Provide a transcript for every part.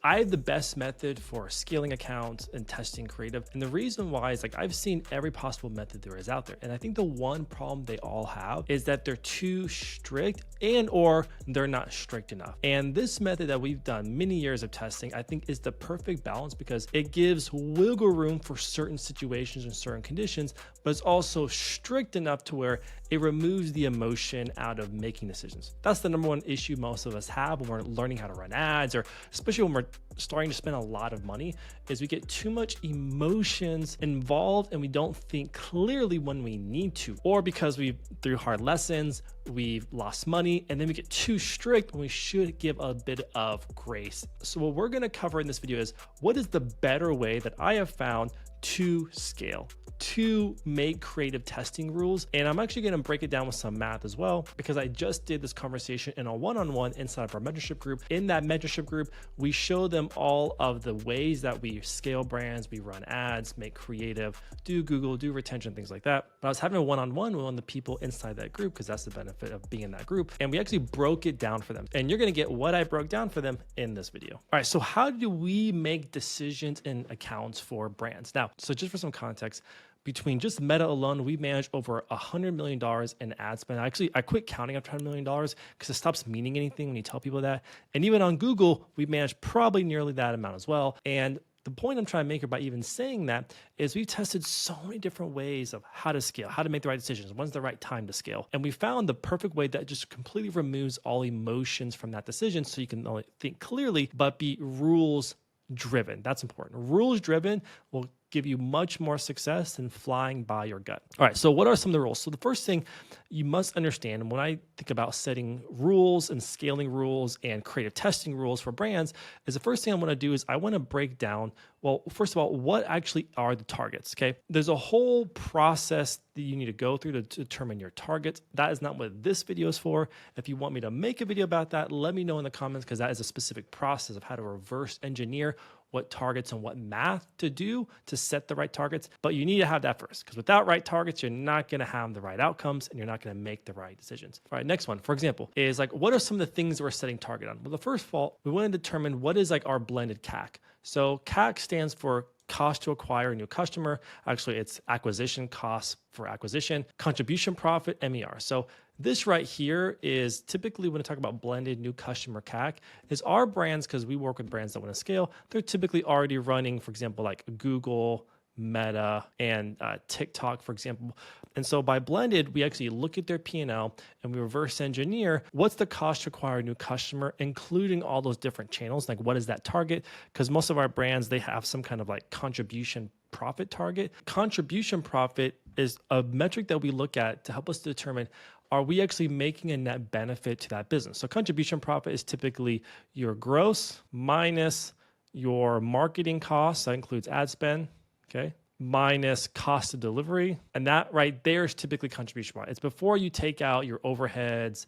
I have the best method for scaling accounts and testing creative. And the reason why is like I've seen every possible method there is out there. And I think the one problem they all have is that they're too strict and or they're not strict enough. And this method that we've done many years of testing, I think is the perfect balance because it gives wiggle room for certain situations and certain conditions, but it's also strict enough to where it removes the emotion out of making decisions. That's the number one issue most of us have when we're learning how to run ads, or especially when we're starting to spend a lot of money, is we get too much emotions involved and we don't think clearly when we need to, or because we through hard lessons, we've lost money, and then we get too strict when we should give a bit of grace. So what we're gonna cover in this video is what is the better way that I have found to scale, to make creative testing rules. And I'm actually going to break it down with some math as well, because I just did this conversation in a one-on-one inside of our mentorship group. In that mentorship group, we show them all of the ways that we scale brands, we run ads, make creative, do Google, do retention, things like that. But I was having a one-on-one with one of the people inside that group, because that's the benefit of being in that group. And we actually broke it down for them. And you're going to get what I broke down for them in this video. All right, so how do we make decisions in accounts for brands? Now, so just for some context, between just Meta alone, we manage over $100 million in ad spend. Actually, I quit counting after $100 million because it stops meaning anything when you tell people that. And even on Google, we manage probably nearly that amount as well. And the point I'm trying to make by even saying that is we've tested so many different ways of how to scale, how to make the right decisions, when's the right time to scale. And we found the perfect way that just completely removes all emotions from that decision so you can only think clearly, but be rules driven. That's important. Rules driven will give you much more success than flying by your gut. All right, so what are some of the rules? So the first thing you must understand when I think about setting rules and scaling rules and creative testing rules for brands is the first thing I want to do is I want to break down, well, first of all, what actually are the targets, okay? There's a whole process that you need to go through to determine your targets. That is not what this video is for. If you want me to make a video about that, let me know in the comments, because that is a specific process of how to reverse engineer what targets and what math to do to set the right targets. But you need to have that first, because without right targets, you're not going to have the right outcomes and you're not going to make the right decisions. All right, next one, for example, is like, what are some of the things that we're setting target on? Well, the first of all, we want to determine what is like our blended CAC. So CAC stands for cost to acquire a new customer. Actually, it's acquisition costs for acquisition, contribution profit, MER. So this right here is typically when I talk about blended new customer CAC is our brands, because we work with brands that want to scale, they're typically already running, for example, like Google, Meta, and TikTok, for example. And so by blended, we actually look at their P&L and we reverse engineer what's the cost to acquire a new customer, including all those different channels. Like, what is that target? Because most of our brands, they have some kind of like contribution profit target. Contribution profit is a metric that we look at to help us determine, are we actually making a net benefit to that business? So contribution profit is typically your gross minus your marketing costs. That includes ad spend, okay, minus cost of delivery. And that right there is typically contribution profit. It's before you take out your overheads,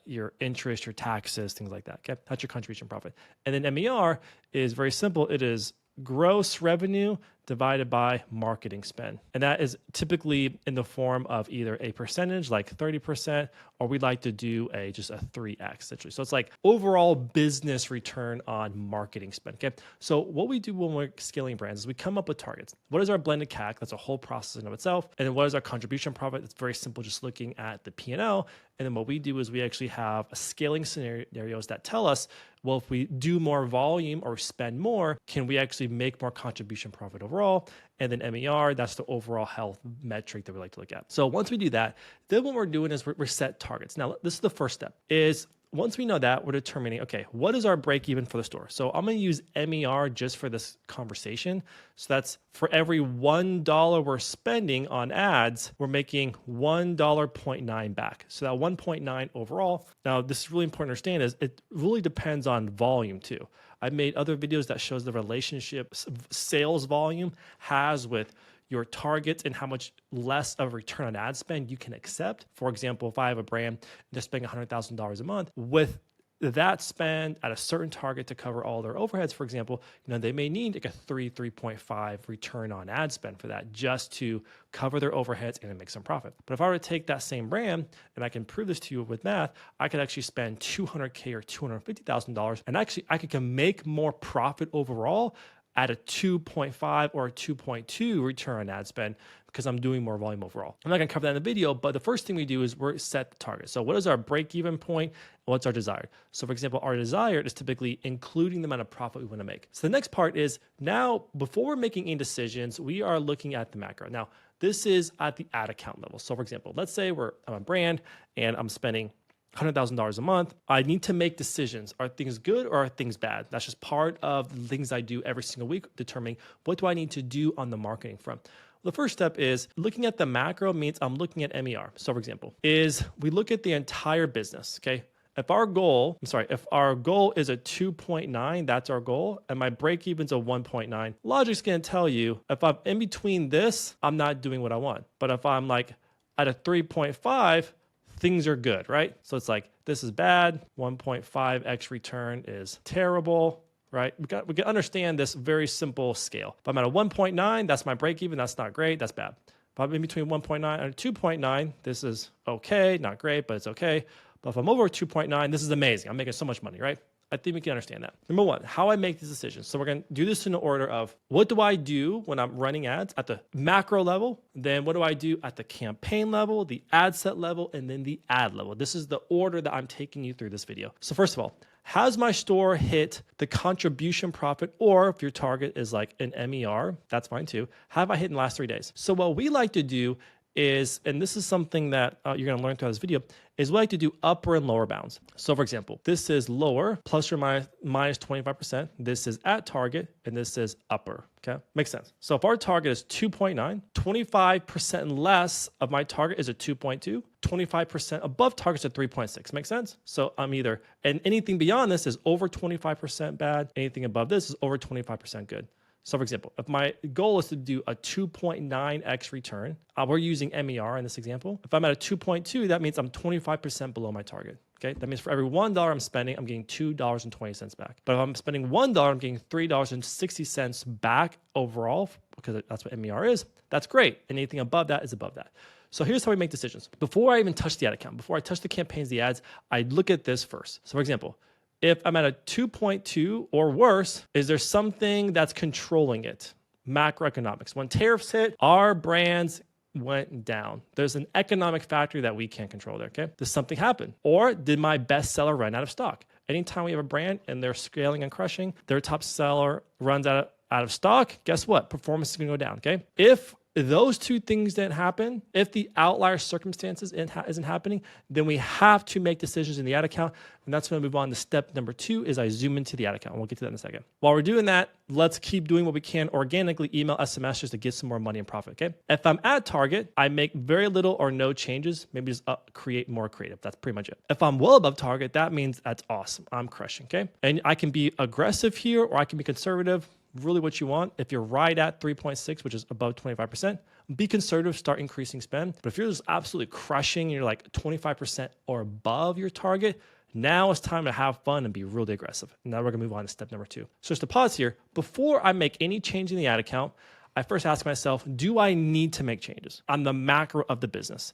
your interest, your taxes, things like that, okay? That's your contribution profit. And then MER is very simple. It is gross revenue divided by marketing spend. And that is typically in the form of either a percentage, like 30%, or we like to do just a 3x essentially. So it's like overall business return on marketing spend, okay? So what we do when we're scaling brands is we come up with targets. What is our blended CAC? That's a whole process in of itself. And then what is our contribution profit? It's very simple, just looking at the P&L. And then what we do is we actually have scaling scenarios that tell us, well, if we do more volume or spend more, can we actually make more contribution profit overall? And then MER, that's the overall health metric that we like to look at. So once we do that, then what we're doing is we're set targets. Now, this is the first step, is once we know that, we're determining, okay, what is our break even for the store? So I'm going to use MER just for this conversation. So that's for every $1 we're spending on ads, we're making $1.9 back. So that 1.9 overall. Now, this is really important to understand is it really depends on volume too. I've made other videos that shows the relationship sales volume has with your targets and how much less of a return on ad spend you can accept. For example, if I have a brand that's spending $100,000 a month with that spend at a certain target to cover all their overheads, for example, they may need like a 3.5 return on ad spend for that just to cover their overheads and make some profit. But if I were to take that same brand, and I can prove this to you with math, I could actually spend $200K or $250,000, and actually I can make more profit overall at a 2.5 or a 2.2 return on ad spend because I'm doing more volume overall. I'm not gonna cover that in the video, but the first thing we do is we're set the target. So what is our break-even point? What's our desired? So for example, our desired is typically including the amount of profit we wanna make. So the next part is now, before we're making any decisions, we are looking at the macro. Now, this is at the ad account level. So for example, let's say I'm a brand and I'm spending $100,000 a month. I need to make decisions. Are things good or are things bad? That's just part of the things I do every single week, determining what do I need to do on the marketing front. The first step is looking at the macro means I'm looking at MER. So for example, is we look at the entire business, okay? If our goal is a 2.9, that's our goal, and my break even's a 1.9, logic's gonna tell you if I'm in between this, I'm not doing what I want. But if I'm like at a 3.5, things are good, right? So it's like, this is bad, 1.5x return is terrible, right? We can understand this very simple scale. If I'm at a 1.9, that's my break even, that's not great, that's bad. If I'm in between 1.9 and 2.9, this is okay, not great, but it's okay. But if I'm over 2.9, this is amazing. I'm making so much money, right? I think we can understand that. Number one, how I make these decisions. So we're going to do this in the order of what do I do when I'm running ads at the macro level? Then what do I do at the campaign level, the ad set level, and then the ad level? This is the order that I'm taking you through this video. So first of all, has my store hit the contribution profit? Or if your target is like an MER, that's fine too. Have I hit in the last 3 days? So what we like to do is, and this is something that you're going to learn throughout this video, is we like to do upper and lower bounds. So for example, this is lower, plus or minus 25%. This is at target, and this is upper, okay? Makes sense. So if our target is 2.9, 25% less of my target is a 2.2, 25% above target is a 3.6. Make sense? So I'm either, and anything beyond this is over 25% bad, anything above this is over 25% good. So for example, if my goal is to do a 2.9x return, we're using MER in this example. If I'm at a 2.2, that means I'm 25% below my target. Okay, that means for every $1 I'm spending, I'm getting $2.20 back. But if I'm spending $1, I'm getting $3.60 back overall, because that's what MER is. That's great. Anything above that is above that. So here's how we make decisions. Before I even touch the ad account, before I touch the campaigns, the ads, I look at this first. So for example, if I'm at a 2.2 or worse, is there something that's controlling it? Macroeconomics. When tariffs hit, our brands went down. There's an economic factor that we can't control there, okay? Does something happen? Or did my best seller run out of stock? Anytime we have a brand and they're scaling and crushing, their top seller runs out of stock, guess what? Performance is gonna go down, okay? If those two things didn't happen, if the outlier circumstances isn't happening, then we have to make decisions in the ad account. And that's when we move on to step number 2 is I zoom into the ad account. We'll get to that in a second. While we're doing that, let's keep doing what we can organically, email, SMS, just to get some more money and profit, okay? If I'm at target, I make very little or no changes, maybe just create more creative. That's pretty much it. If I'm well above target, that means that's awesome. I'm crushing, okay? And I can be aggressive here or I can be conservative. Really what you want. If you're right at 3.6, which is above 25%, be conservative, start increasing spend. But if you're just absolutely crushing, you're like 25% or above your target, now it's time to have fun and be really aggressive. Now we're gonna move on to step number 2. So just to pause here, before I make any change in the ad account, I first ask myself, do I need to make changes on the macro of the business?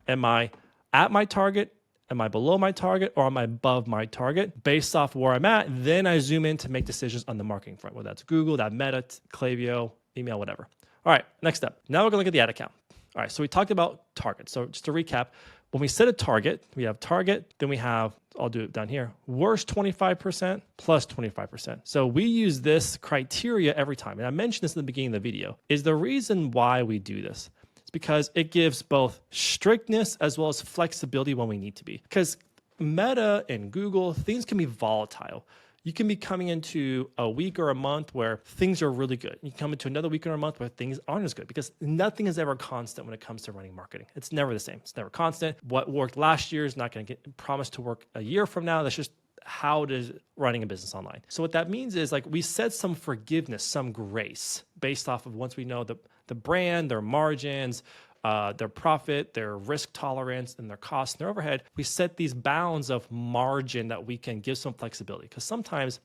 Am I at my target? Am I below my target or am I above my target? Based off where I'm at, then I zoom in to make decisions on the marketing front, whether that's Google, that Meta, Klaviyo, email, whatever. All right, next step. Now we're gonna look at the ad account. All right, so we talked about targets. So just to recap, when we set a target, we have target, then we have, I'll do it down here, worst 25% plus 25%. So we use this criteria every time. And I mentioned this in the beginning of the video, is the reason why we do this. Because it gives both strictness as well as flexibility when we need to be. Because Meta and Google, things can be volatile. You can be coming into a week or a month where things are really good. You come into another week or a month where things aren't as good because nothing is ever constant when it comes to running marketing. It's never the same. It's never constant. What worked last year is not going to get promised to work a year from now. That's just how it is running a business online. So what that means is like we set some forgiveness, some grace based off of once we know the brand, their margins, their profit, their risk tolerance, and their cost and their overhead, we set these bounds of margin that we can give some flexibility. Because sometimes,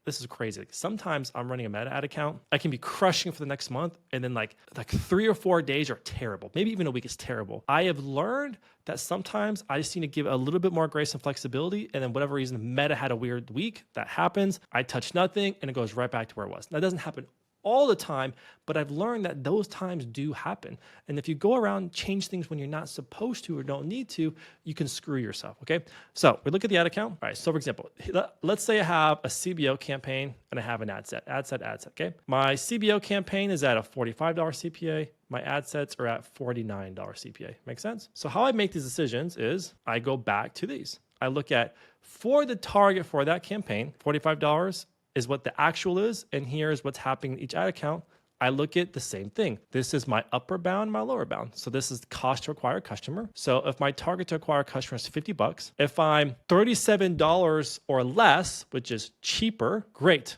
this is crazy. Like sometimes I'm running a meta ad account. I can be crushing for the next month, and then like 3 or 4 days are terrible. Maybe even a week is terrible. I have learned that sometimes I just need to give a little bit more grace and flexibility. And then whatever reason, meta had a weird week, that happens. I touch nothing and it goes right back to where it was. That doesn't happen all the time, but I've learned that those times do happen. And if you go around change things when you're not supposed to or don't need to, you can screw yourself, okay? So we look at the ad account. All right, so for example, let's say I have a CBO campaign and I have an ad set, okay? My CBO campaign is at a $45 CPA. My ad sets are at $49 CPA. Make sense? So how I make these decisions is I go back to these. I look at, for the target for that campaign, $45 is what the actual is, and here's what's happening in each ad account. I look at the same thing. This is my upper bound, my lower bound. So this is the cost to acquire a customer. So if my target to acquire a customer is $50, if I'm $37 or less, which is cheaper, great.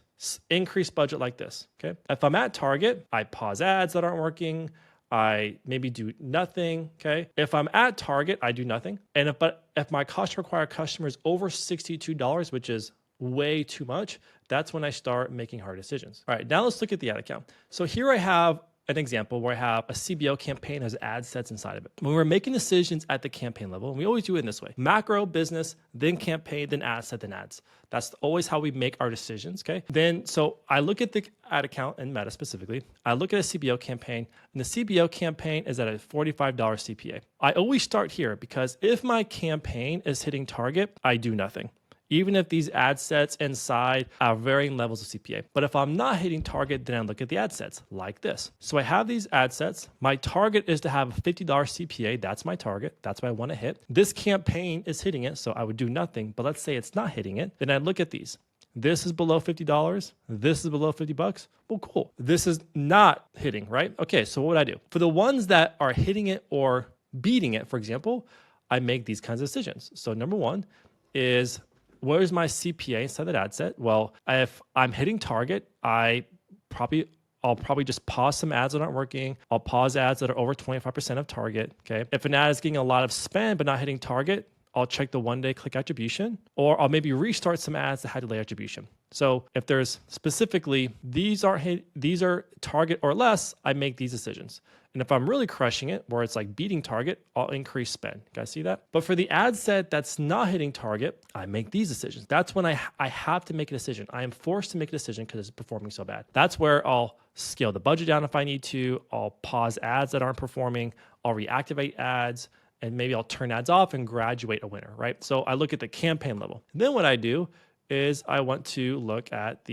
Increase budget like this, okay? If I'm at target, I pause ads that aren't working. I maybe do nothing, okay? If I'm at target, I do nothing. And if my cost to acquire a customer is over $62, which is way too much, that's when I start making hard decisions. All right, now let's look at the ad account. So here I have an example where I have a CBO campaign has ad sets inside of it. When we're making decisions at the campaign level, and we always do it in this way, macro, business, then campaign, then ad set, then ads. That's always how we make our decisions, okay? So I look at the ad account and meta specifically. I look at a CBO campaign, and the CBO campaign is at a $45 CPA. I always start here because if my campaign is hitting target, I do nothing, even if these ad sets inside are varying levels of CPA. But if I'm not hitting target, then I look at the ad sets like this. So I have these ad sets. My target is to have a $50 CPA. That's my target. That's what I want to hit. This campaign is hitting it, so I would do nothing. But let's say it's not hitting it. Then I look at these. This is below $50. This is below $50. Well, cool. This is not hitting, right? Okay, so what would I do? For the ones that are hitting it or beating it, for example, I make these kinds of decisions. So number one is, where's my CPA inside that ad set? Well, if I'm hitting target, I'll probably just pause some ads that aren't working. I'll pause ads that are over 25% of target, okay? If an ad is getting a lot of spend but not hitting target, I'll check the one-day click attribution, or I'll maybe restart some ads that had delay attribution. So if there's specifically, these are target or less, I make these decisions. And if I'm really crushing it, where it's like beating target, I'll increase spend. You guys see that? But for the ad set that's not hitting target, I make these decisions. That's when I have to make a decision. I am forced to make a decision because it's performing so bad. That's where I'll scale the budget down if I need to. I'll pause ads that aren't performing. I'll reactivate ads, and maybe I'll turn ads off and graduate a winner, right? So I look at the campaign level. And then what I do is I want to look at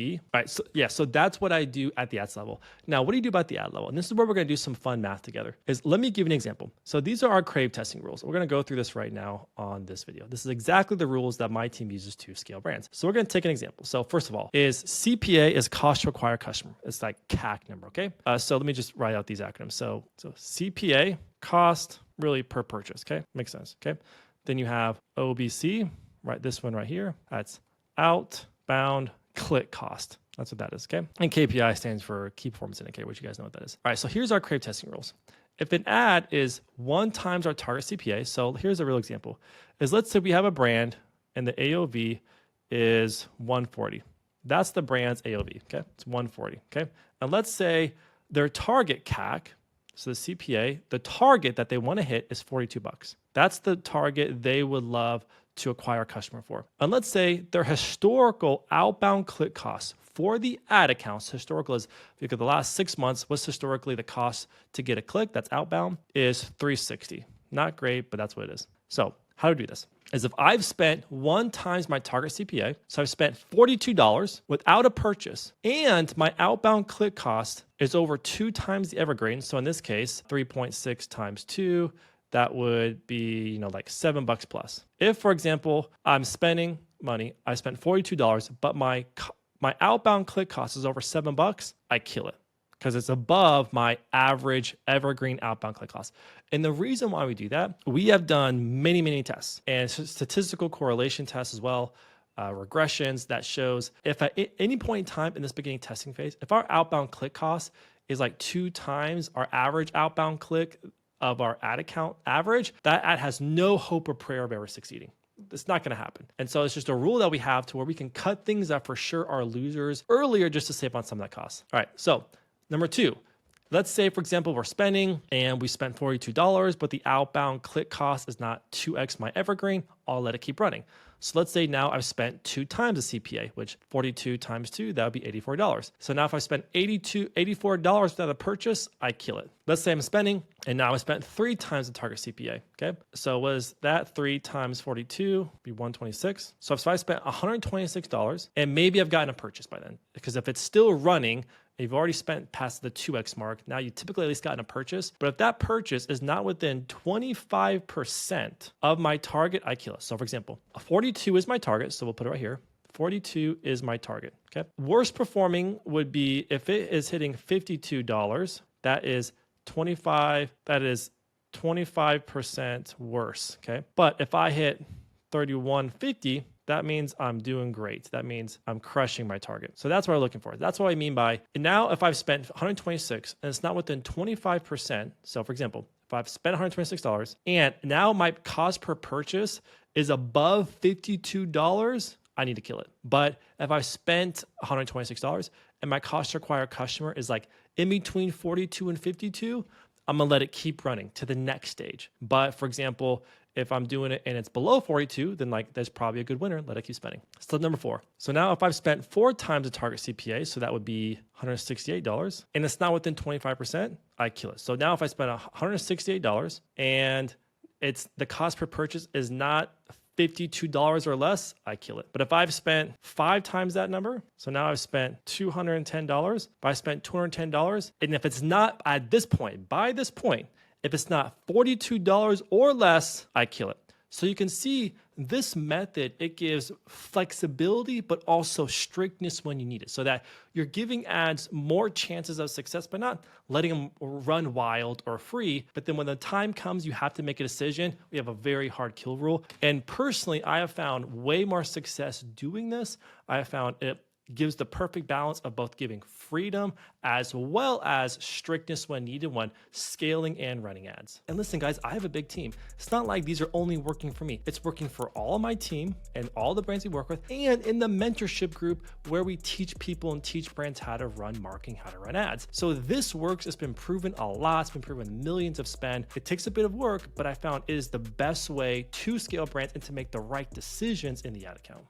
so that's what I do at the ads level. Now, what do you do about the ad level? And this is where we're gonna do some fun math together. Let me give you an example. So these are our creative testing rules. We're gonna go through this right now on this video. This is exactly the rules that my team uses to scale brands. So we're gonna take an example. So first of all, is CPA is cost to acquire a customer. It's like CAC number, okay? So let me just write out these acronyms. So CPA, cost, really per purchase, okay? Makes sense, okay? Then you have OBC, right? This one right here, that's outbound click cost. That's what that is, okay? And KPI stands for key performance indicator, which you guys know what that is. All right, so here's our creative testing rules. If an ad is 1 times our target CPA, so here's a real example, is let's say we have a brand and the AOV is 140. That's the brand's AOV, okay? It's 140, okay? And let's say their target CAC, so the CPA, the target that they want to hit is $42. That's the target they would love to acquire a customer for. And let's say their historical outbound click costs for the ad accounts, historical is because the last 6 months, what's historically the cost to get a click, that's outbound, is $360. Not great, but that's what it is. So how to do this is if I've spent 1 times my target CPA, so I've spent $42 without a purchase, and my outbound click cost is over 2 times the evergreen. So in this case, 3.6 times 2, that would be, like $7 plus. If, for example, I'm spending money, I spent $42, but my outbound click cost is over $7, I kill it because it's above my average evergreen outbound click cost. And the reason why we do that, we have done many, many tests and statistical correlation tests as well, regressions that shows if at any point in time in this beginning testing phase, if our outbound click cost is like 2 times our average outbound click of our ad account average, that ad has no hope or prayer of ever succeeding. It's not going to happen. And so it's just a rule that we have to where we can cut things that for sure are losers earlier just to save on some of that cost. All right. So number two, let's say, for example, we're spending and we spent $42, but the outbound click cost is not 2x my evergreen. I'll let it keep running. So let's say now I've spent 2 times the CPA, which 42 times 2, that would be $84. So now if I spend $84 without a purchase, I kill it. Let's say I'm spending, and now I spent 3 times the target CPA, okay? So was that 3 times 42, be 126. So if I spent $126, and maybe I've gotten a purchase by then, because if it's still running, you've already spent past the 2x mark. Now you typically at least gotten a purchase. But if that purchase is not within 25% of my target, I kill it. So for example, 42 is my target. So we'll put it right here. 42 is my target. Okay. Worst performing would be if it is hitting $52, that is 25% worse. Okay. But if I hit 31.50, that means I'm doing great. That means I'm crushing my target. So that's what I'm looking for. That's what I mean by, and now if I've spent 126 and it's not within 25%. So for example, if I've spent $126 and now my cost per purchase is above $52, I need to kill it. But if I spent $126 and my cost to acquire a customer is like in between 42 and 52, I'm gonna let it keep running to the next stage. But for example, if I'm doing it and it's below 42, then like there's probably a good winner. Let it keep spending. Step number 4. So now if I've spent 4 times the target CPA, so that would be $168, and it's not within 25%, I kill it. So now if I spend $168 and it's the cost per purchase is not $52 or less, I kill it. But if I've spent 5 times that number, so now I've spent $210, if I spent $210, and if it's not at this point, by this point, if it's not $42 or less, I kill it. So you can see this method, it gives flexibility, but also strictness when you need it, so that you're giving ads more chances of success by not letting them run wild or free. But then when the time comes, you have to make a decision. We have a very hard kill rule. And personally, I have found way more success doing this. I have found it gives the perfect balance of both giving freedom as well as strictness when needed when scaling and running ads. And listen, guys, I have a big team. It's not like these are only working for me. It's working for all of my team and all the brands we work with, and in the mentorship group where we teach people and teach brands how to run marketing, how to run ads. So this works. It's been proven a lot. It's been proven millions of spend. It takes a bit of work, but I found it is the best way to scale brands and to make the right decisions in the ad account.